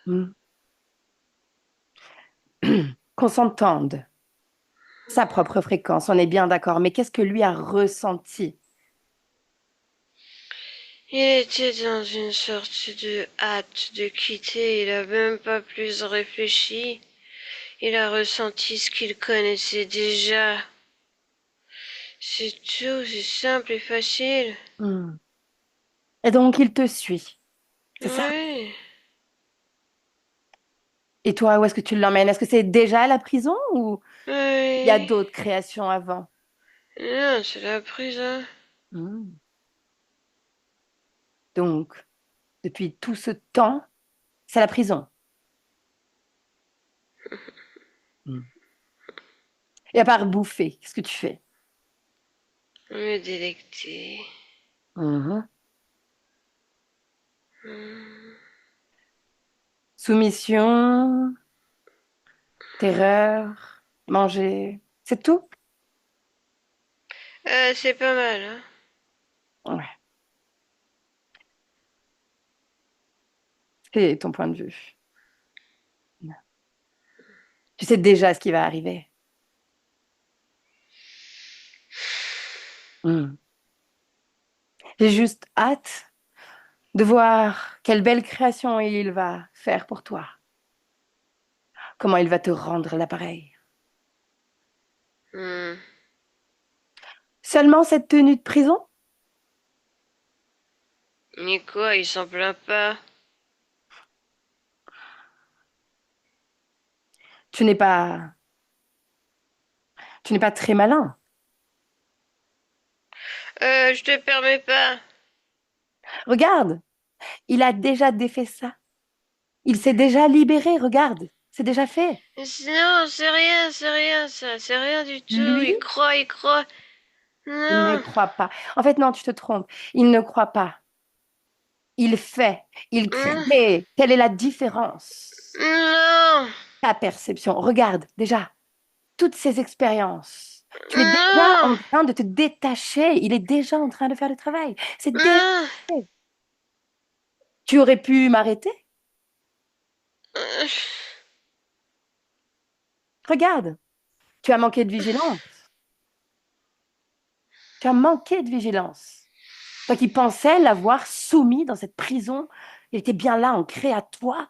Mhm. Qu'on s'entende. Sa propre fréquence, on est bien d'accord. Mais qu'est-ce que lui a ressenti? Il était dans une sorte de hâte de quitter, il a même pas plus réfléchi. Il a ressenti ce qu'il connaissait déjà. C'est tout, c'est simple et facile. Mhm. Et donc, il te suit. C'est ça? Oui, Et toi, où est-ce que tu l'emmènes? Est-ce que c'est déjà à la prison ou il y a oui. d'autres créations avant? Non, c'est la prison. Hmm. Donc, depuis tout ce temps, c'est la prison. Hmm. Et à part bouffer, qu'est-ce que tu fais? Me délecter. Mhm. Hmm. Soumission, terreur, manger, c'est tout? C'est pas mal, hein. Ouais, c'est ton point de vue. Tu sais déjà ce qui va arriver. Hmm. J'ai juste hâte de voir quelle belle création il va faire pour toi. Comment il va te rendre l'appareil. Hmm. Seulement cette tenue de prison? Mais quoi, il s'en plaint pas. Tu n'es pas, tu n'es pas très malin. Je te permets pas. Regarde, il a déjà défait ça. Il s'est déjà libéré, regarde. C'est déjà fait. Non, c'est rien, ça, c'est rien du tout. Lui, Il croit. il ne Non, croit pas. En fait, non, tu te trompes. Il ne croit pas. Il fait. Il Hmm. crée. Telle est la différence. Non, Ta perception. Regarde, déjà, toutes ces expériences. Tu es déjà en non, train de te détacher. Il est déjà en train de faire le travail. C'est déjà non. fait. Tu aurais pu m'arrêter? Euh, Regarde, tu as manqué de vigilance. Tu as manqué de vigilance. Toi qui pensais l'avoir soumis dans cette prison, il était bien là, ancré à toi.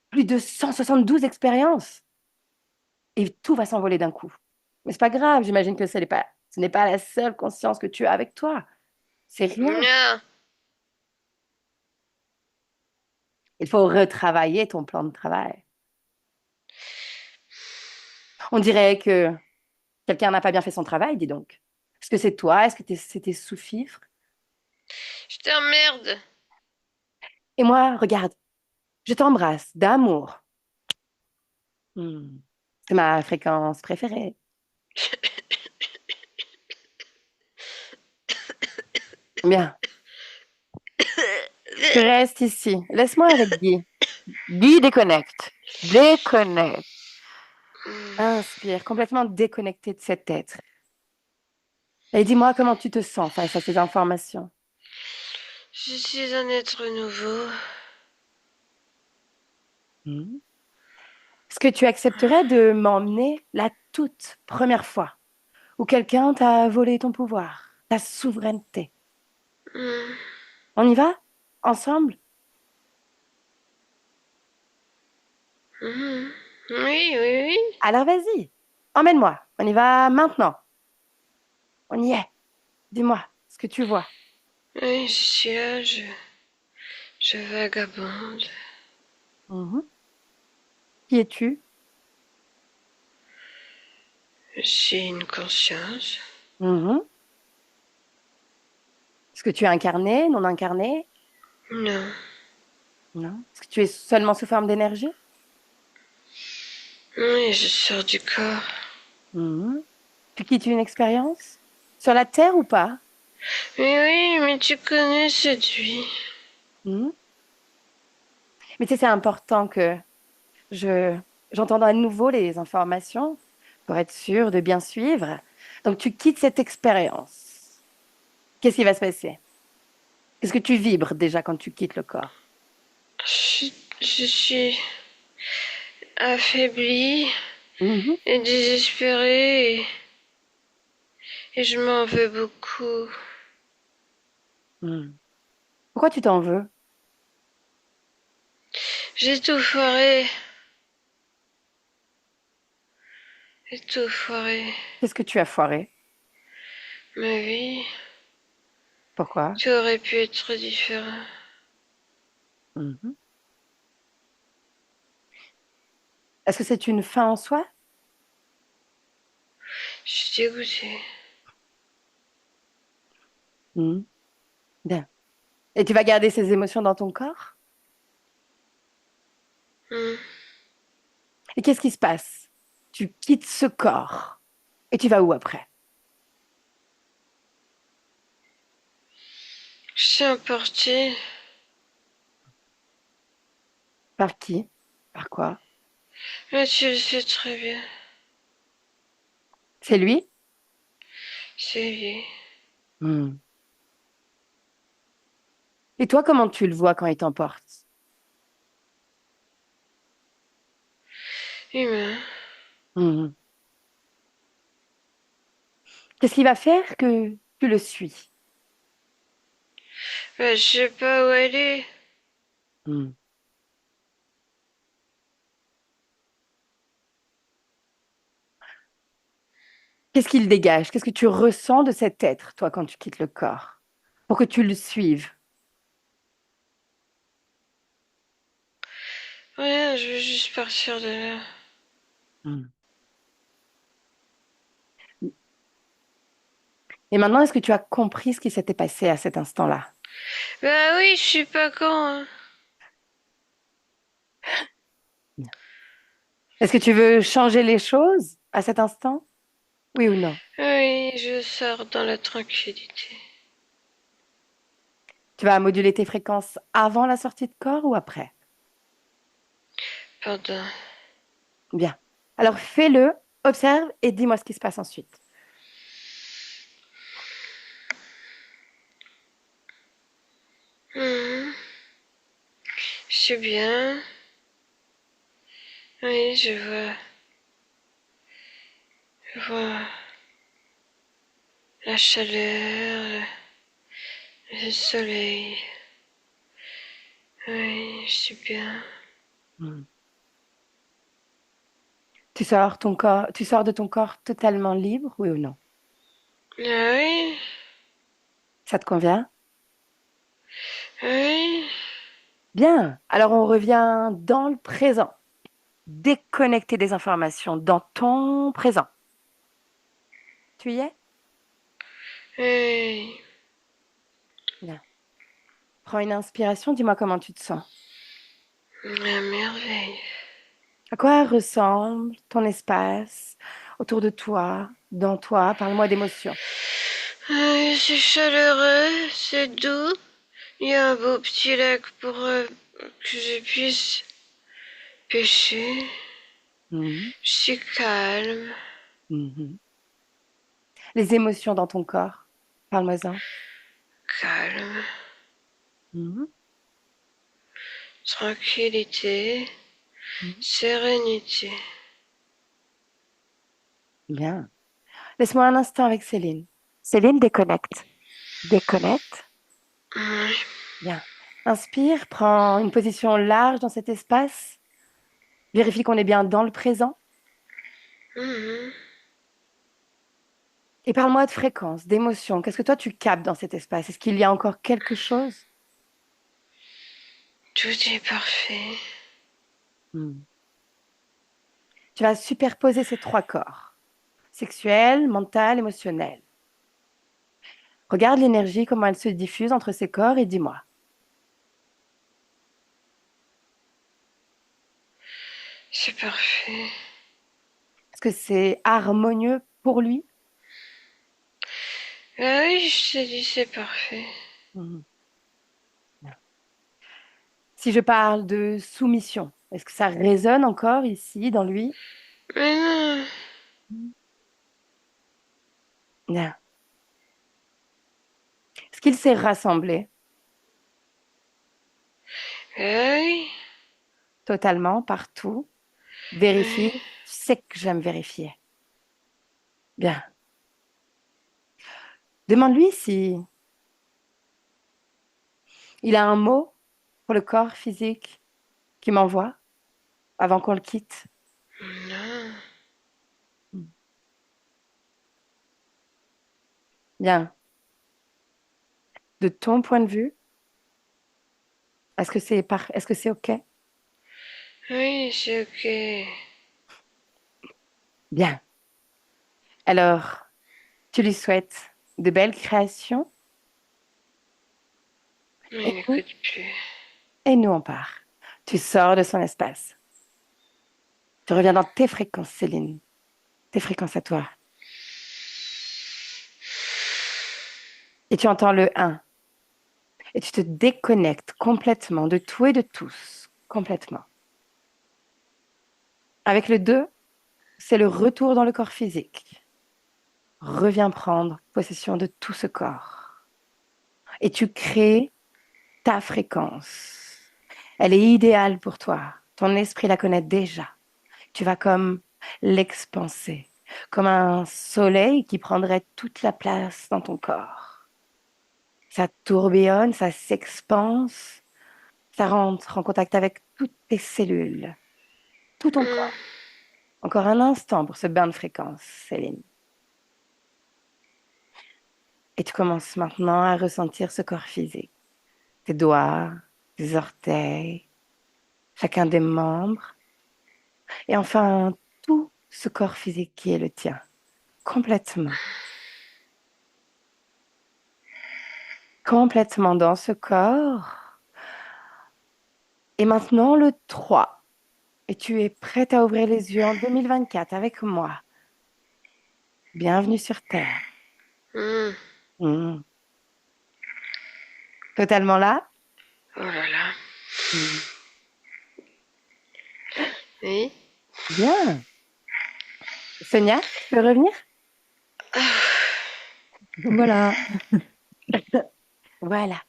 Plus de 172 expériences. Et tout va s'envoler d'un coup. Mais c'est pas grave, j'imagine que ce n'est pas la seule conscience que tu as avec toi. C'est rien. Non. Il faut retravailler ton plan de travail. On dirait que quelqu'un n'a pas bien fait son travail, dis donc. Est-ce que c'est toi? Est-ce que c'était sous-fifre? Je t'emmerde. Et moi, regarde, je t'embrasse d'amour. Hmm. C'est ma fréquence préférée. Bien, tu restes ici. Laisse-moi avec Guy. Guy déconnecte. Déconnecte. Inspire, complètement déconnecté de cet être. Et dis-moi comment tu te sens face à ces informations. Je suis un être nouveau. Hmm. Est-ce que tu accepterais de m'emmener la toute première fois où quelqu'un t'a volé ton pouvoir, ta souveraineté? Hmm. On y va? Ensemble? Mhm. Oui, oui, oui. Alors vas-y, emmène-moi. On y va maintenant. On y est. Dis-moi ce que tu vois. Oui, je suis là, je vagabonde. Mhm. Qui es-tu? J'ai une conscience. Mhm. Est-ce que tu es incarné, non incarné? Non. Non. Est-ce que tu es seulement sous forme d'énergie? Oui, je sors du corps. Mhm. Tu quittes une expérience? Sur la Terre ou pas? Mais oui, mais tu connais cette vie. Mhm. Mais tu sais, c'est important que je j'entende à nouveau les informations pour être sûre de bien suivre. Donc, tu quittes cette expérience. Qu'est-ce qui va se passer? Qu'est-ce que tu vibres déjà quand tu quittes le corps? Je, je suis affaiblie Mhm. et désespérée et je m'en veux beaucoup. Mhm. Pourquoi tu t'en veux? J'ai tout foiré. J'ai tout foiré. Qu'est-ce que tu as foiré? Ma vie, Pourquoi? tout aurait pu être différent. Mhm. Est-ce que c'est une fin en soi? Je suis dégoûtée. Hmm. Bien. Et tu vas garder ces émotions dans ton corps? Hmm. Et qu'est-ce qui se passe? Tu quittes ce corps. Et tu vas où après? Je suis emportée. Par qui? Par quoi? Mais tu le sais très bien. C'est lui? C'est lui. Hmm. Et toi, comment tu le vois quand il t'emporte? Humain. Hmm. Qu'est-ce qui va faire que tu le suis? Je sais pas où elle est. Hmm. Qu'est-ce qu'il dégage? Qu'est-ce que tu ressens de cet être, toi, quand tu quittes le corps? Pour que tu le suives. Rien, je veux juste partir de là. Hmm. Et maintenant, est-ce que tu as compris ce qui s'était passé à cet instant-là? Bah oui, je suis pas con, hein. Est-ce que tu veux changer les choses à cet instant? Oui ou non? Oui, je sors dans la tranquillité. Tu vas moduler tes fréquences avant la sortie de corps ou après? Pardon. Bien. Alors fais-le, observe et dis-moi ce qui se passe ensuite. Mhm. Je suis bien. Oui, je vois la chaleur, le soleil. Oui, je suis bien. Hmm. Tu sors de ton corps totalement libre, oui ou non? Ah oui, Ça te convient? oui. Bien. Alors on revient dans le présent. Déconnecter des informations dans ton présent. Tu y es? Oui, Bien. Prends une inspiration, dis-moi comment tu te sens. la merveille. À quoi ressemble ton espace autour de toi, dans toi? Parle-moi d'émotions. Oui, c'est chaleureux, c'est doux. Il y a un beau petit lac pour que je puisse pêcher. Mhm. Je suis calme, Mhm. Les émotions dans ton corps. Parle-moi-en. calme, Mhm. tranquillité, Mhm. sérénité. Bien. Laisse-moi un instant avec Céline. Céline, déconnecte. Déconnecte. Oui. Bien. Inspire, prends une position large dans cet espace. Vérifie qu'on est bien dans le présent. Mhm. Et parle-moi de fréquence, d'émotion. Qu'est-ce que toi tu captes dans cet espace? Est-ce qu'il y a encore quelque chose? Tout est parfait. Hmm. Tu vas superposer ces trois corps, sexuel, mental, émotionnel. Regarde l'énergie, comment elle se diffuse entre ces corps et dis-moi, C'est parfait. est-ce que c'est harmonieux pour lui? Ah oui, je t'ai dit c'est parfait. Mhm. Si je parle de soumission, est-ce que ça résonne encore ici, dans lui? Mais non. Bien. Est-ce qu'il s'est rassemblé Ah oui. totalement, partout? Oui. Vérifie, tu sais que j'aime vérifier. Bien. Demande-lui si il a un mot pour le corps physique qui m'envoie avant qu'on le quitte. Non. Bien. De ton point de vue, est-ce que c'est OK? Oui, c'est ok. Bien. Alors, tu lui souhaites de belles créations Mais Et il nous, n'écoute plus. et nous, on part. Tu sors de son espace. Tu reviens dans tes fréquences, Céline. Tes fréquences à toi. Et tu entends le un. Et tu te déconnectes complètement de tout et de tous. Complètement. Avec le 2, c'est le retour dans le corps physique. Reviens prendre possession de tout ce corps. Et tu crées ta fréquence. Elle est idéale pour toi. Ton esprit la connaît déjà. Tu vas comme l'expanser, comme un soleil qui prendrait toute la place dans ton corps. Ça tourbillonne, ça s'expanse, ça rentre en contact avec toutes tes cellules, tout ton Hmm. corps. Encore un instant pour ce bain de fréquence, Céline. Et tu commences maintenant à ressentir ce corps physique. Tes doigts, tes orteils, chacun des membres. Et enfin, tout ce corps physique qui est le tien. Complètement. Complètement dans ce corps. Et maintenant, le 3. Et tu es prête à ouvrir les yeux en 2024 avec moi. Bienvenue sur Terre. Hmm. Hmm. Totalement là? Oh là là. Hmm. Oui. Bien. Sonia, tu peux revenir? Voilà. Voilà,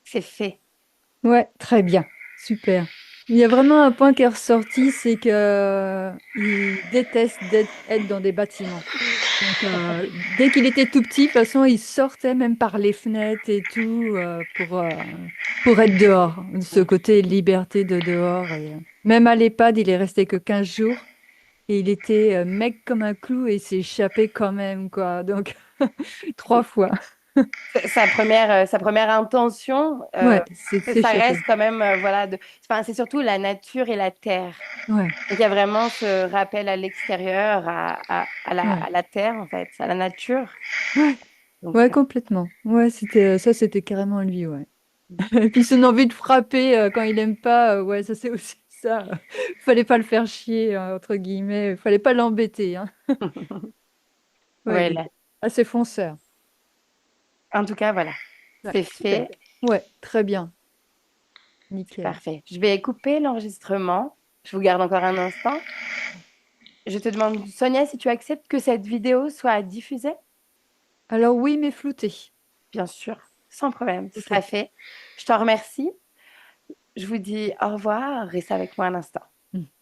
c'est fait. Ouais, très bien. Super. Il y a vraiment un point qui est ressorti, c'est que il déteste être dans des bâtiments. Donc, dès qu'il était tout petit, de toute façon, il sortait même par les fenêtres et tout pour être dehors. Ce côté liberté de dehors. Et, même à l'EHPAD, il est resté que 15 jours et il était mec comme un clou et il s'est échappé quand même, quoi. Donc, 3 fois. Sa première intention, Ouais, c'est de que ça s'échapper. reste quand même, voilà, enfin, c'est surtout la nature et la terre. Ouais, Donc, il y a vraiment ce rappel à l'extérieur, ouais, à la terre, en fait, à la nature. ouais, Donc, ouais, complètement. Ouais, c'était carrément lui, ouais. Et puis son envie de frapper quand il aime pas, ouais, ça c'est aussi ça. Fallait pas le faire chier, entre guillemets. Fallait pas l'embêter, hein. Ouais, il voilà. était assez fonceur. En tout cas, voilà. Ouais, C'est super. fait. Ouais, très bien. C'est Nickel. parfait. Je vais couper l'enregistrement. Je vous garde encore un instant. Je te demande, Sonia, si tu acceptes que cette vidéo soit diffusée? Alors oui, mais flouté. Bien sûr, sans problème. Ce Ok. sera fait. Je te remercie. Je vous dis au revoir. Reste avec moi un instant.